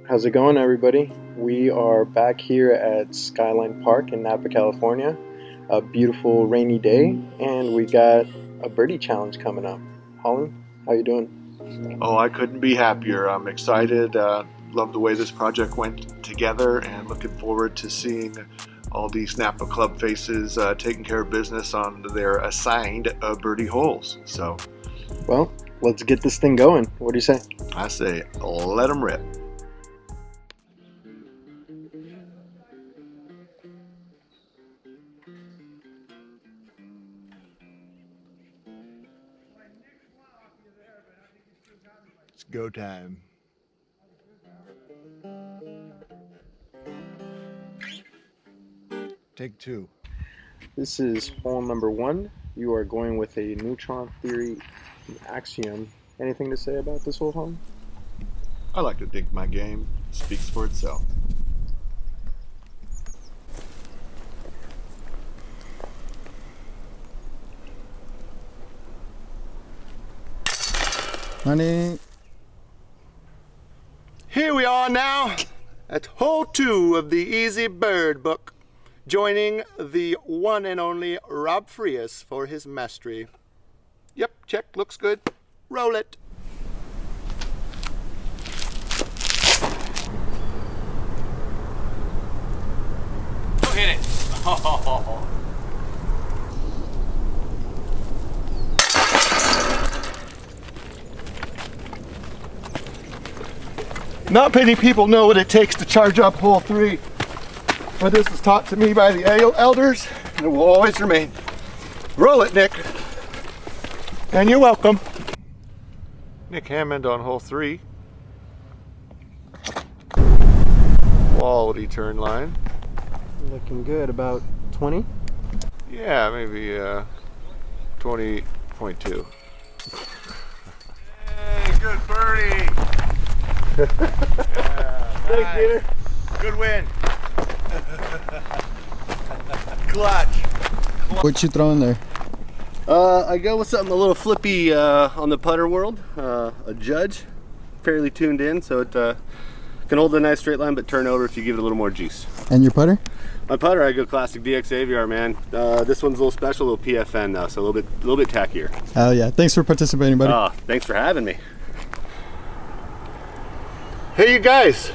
How's it going, everybody? We are back here at Skyline Park in Napa, California. A beautiful rainy day, and we got a birdie challenge coming up. Holland, how you doing? Oh, I couldn't be happier. I'm excited. Love the way this project went together, and looking forward to seeing all these Napa Club faces taking care of business on their assigned birdie holes. So, well, let's get this thing going. What do you say? I say, let them rip. It's go time. Take two. This is hole number 1. You are going with a neutron theory axiom. Anything to say about this hole, Holland? I like to think my game speaks for itself. Honey. Here we are now at hole 2 of the Easy Bird book, joining the one and only Rob Frias for his mastery. Yep, check, looks good. Roll it. Go hit it. Oh. Not many people know what it takes to charge up hole 3, but this was taught to me by the elders, and it will always remain. Roll it, Nick. And you're welcome. Nick Hammond on hole 3. Quality turn line. Looking good. About 20? Yeah, maybe 20.2. Hey, good birdie. Thanks, Peter. Good win. Clutch. What you throwing there? I go with something a little flippy on the putter world. A Judge, fairly tuned in, so it can hold a nice straight line, but turn over if you give it a little more juice. And your putter? My putter, I go classic DX AVR, man. This one's a little special, a little PFN though, so a little bit tackier. Oh yeah, thanks for participating, buddy. Oh, thanks for having me. Hey, you guys,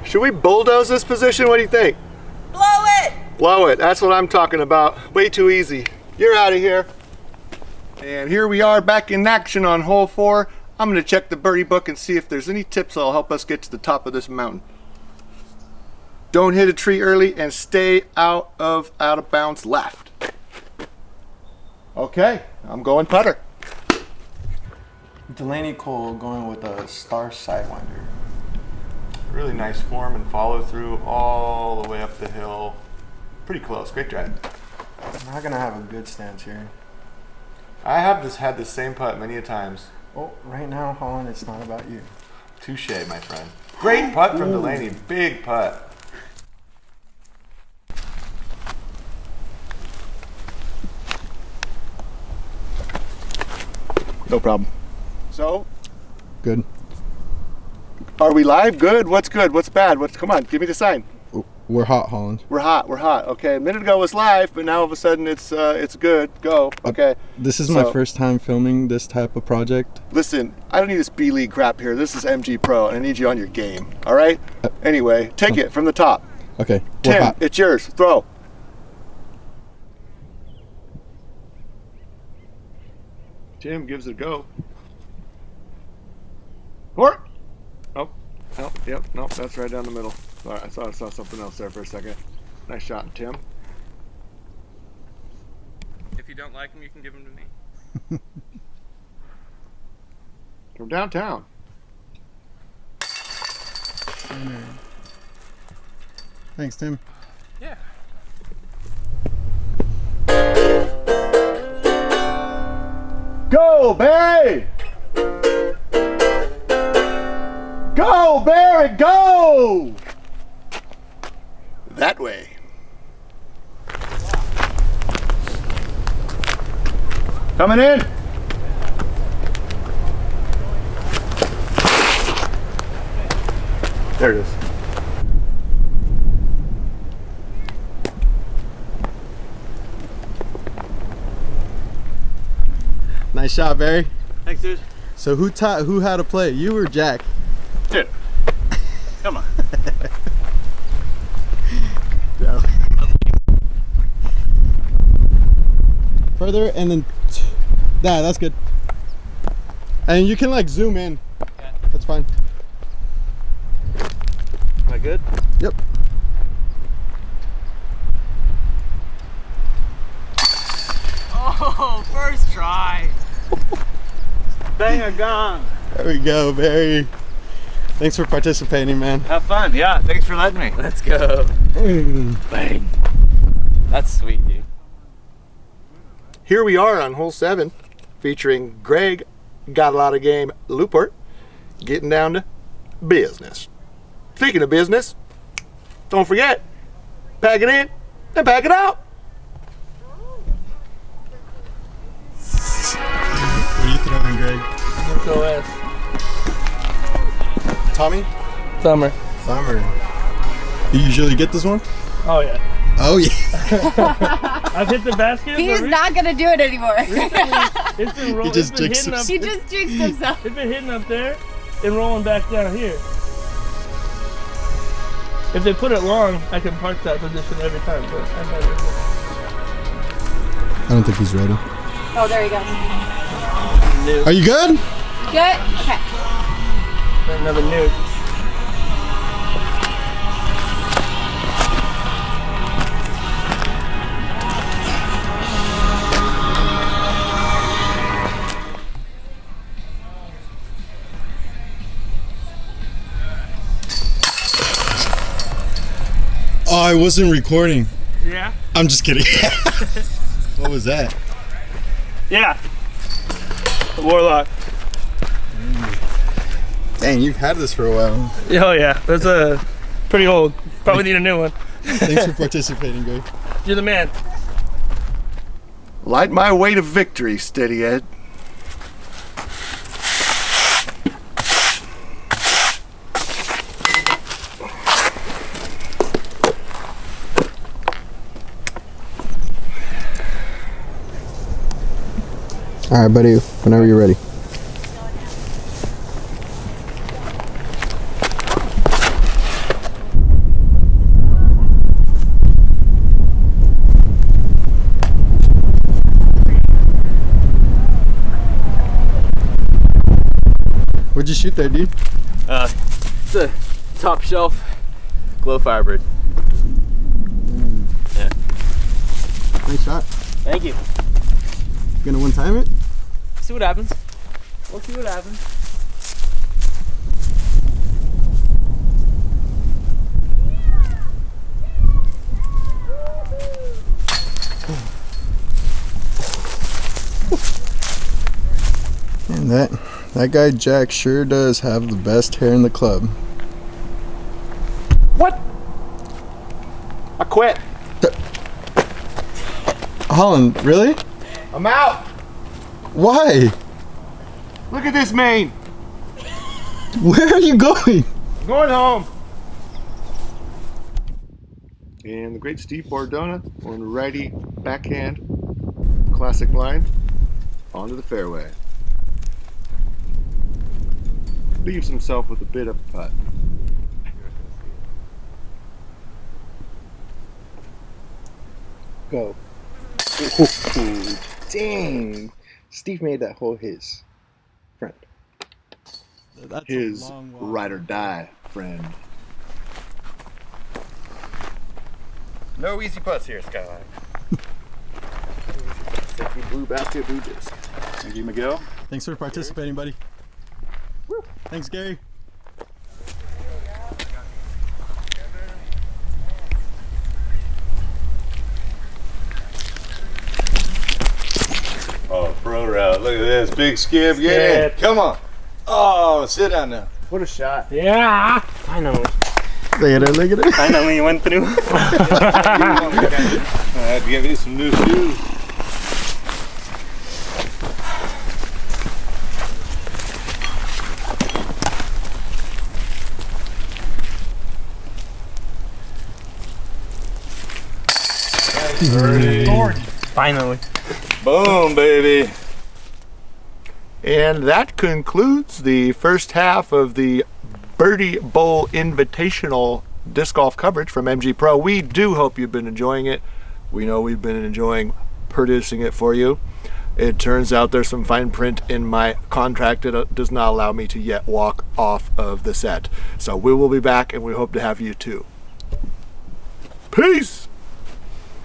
should we bulldoze this position? What do you think? Blow it! Blow it. That's what I'm talking about. Way too easy. You're out of here. And here we are back in action on hole 4. I'm going to check the birdie book and see if there's any tips that'll help us get to the top of this mountain. Don't hit a tree early and stay out of bounds left. Okay, I'm going putter. Delaney Cole going with a star sidewinder. Really nice form and follow through all the way up the hill. Pretty close. Great drive. I'm not going to have a good stance here. I have just had the same putt many a times. Oh, right now, Holland, it's not about you. Touche, my friend. Great putt from Delaney. Big putt. No problem. So, Good. are we live? Good. What's good? What's bad? Come on, give me the sign. We're hot, Holland. We're hot. We're hot. Okay, a minute ago was live, but now all of a sudden it's good. Go. Okay. This is my first time filming this type of project. Listen, I don't need this B League crap here. This is MG Pro, and I need you on your game. All right. Anyway, take it from the top. Okay, we're Tim, hot. it's yours. Throw. Tim gives it a go. Or, oh, yep, nope, that's right down the middle. Sorry, I saw something else there for a second. Nice shot, Tim. If you don't like him, you can give him to me. From downtown. Thanks, Tim. Yeah. Go, Barry! Go, Barry, go! That way. Coming in. There it is. Nice shot, Barry. Thanks, dude. So who taught who how to play? You or Jack? Dude, come on. Yeah. Further and then that's good. And you can like zoom in. Okay. That's fine. Am I good? Yep. Oh, first try. Bang a gong. There we go, Barry. Thanks for participating, man. Have fun. Yeah, thanks for letting me. Let's go. Bang. That's sweet, dude. Here we are on hole 7, featuring Greg, Got a Lot of Game, Looper, getting down to business. Speaking of business, don't forget, pack it in and pack it out. What are you throwing, Greg? Go S. Tommy? Summer. Summer. You usually get this one? Oh, yeah. Oh yeah. I've hit the basket. He's not gonna do it anymore. It's been rolling. He just jinxed hitting up. He just jinxed himself. It's been hitting up there and rolling back down here. If they put it long, I can park that position every time. But I'm never. I don't think he's ready. Oh, there he goes. Are you good? Good? Okay. Another nuke. Oh, I wasn't recording. Yeah? I'm just kidding. What was that? Yeah. The Warlock. Dang, you've had this for a while. Oh yeah, that's pretty old. Probably need a new one. Thanks for participating, Greg. You're the man. Light my way to victory, Steady Ed. All right, buddy. Whenever you're ready. What'd you shoot there, dude? It's a top shelf glow firebird. Yeah. Nice shot. Thank you. You gonna one time it? See what happens. We'll see what happens. And that guy Jack sure does have the best hair in the club. What? I quit. Holland, really? I'm out. Why? Look at this main. Where are you going? I'm going home. And the great Steve Bordona on righty backhand, classic line, onto the fairway. Leaves himself with a bit of a putt. Go. Ooh, dang. Steve made that hole his friend. That's His ride or die friend. No easy putts here, Skyline. Thank you, Blue Basket, Blue Disc. Thank you, Miguel. Thanks for participating, buddy. Woo. Thanks, Gary. Oh, pro route. Look at this. Big skip. Get in. Come on. Oh, sit down now. What a shot. Yeah. I know. Look at it, look at it. I know when you went through. I had to get me some new shoes. Birdie. Finally. Boom, baby. And that concludes the first half of the Birdie Bowl Invitational disc golf coverage from MG Pro. We do hope you've been enjoying it. We know we've been enjoying producing it for you. It turns out there's some fine print in my contract that does not allow me to yet walk off of the set. So we will be back, and we hope to have you too. Peace!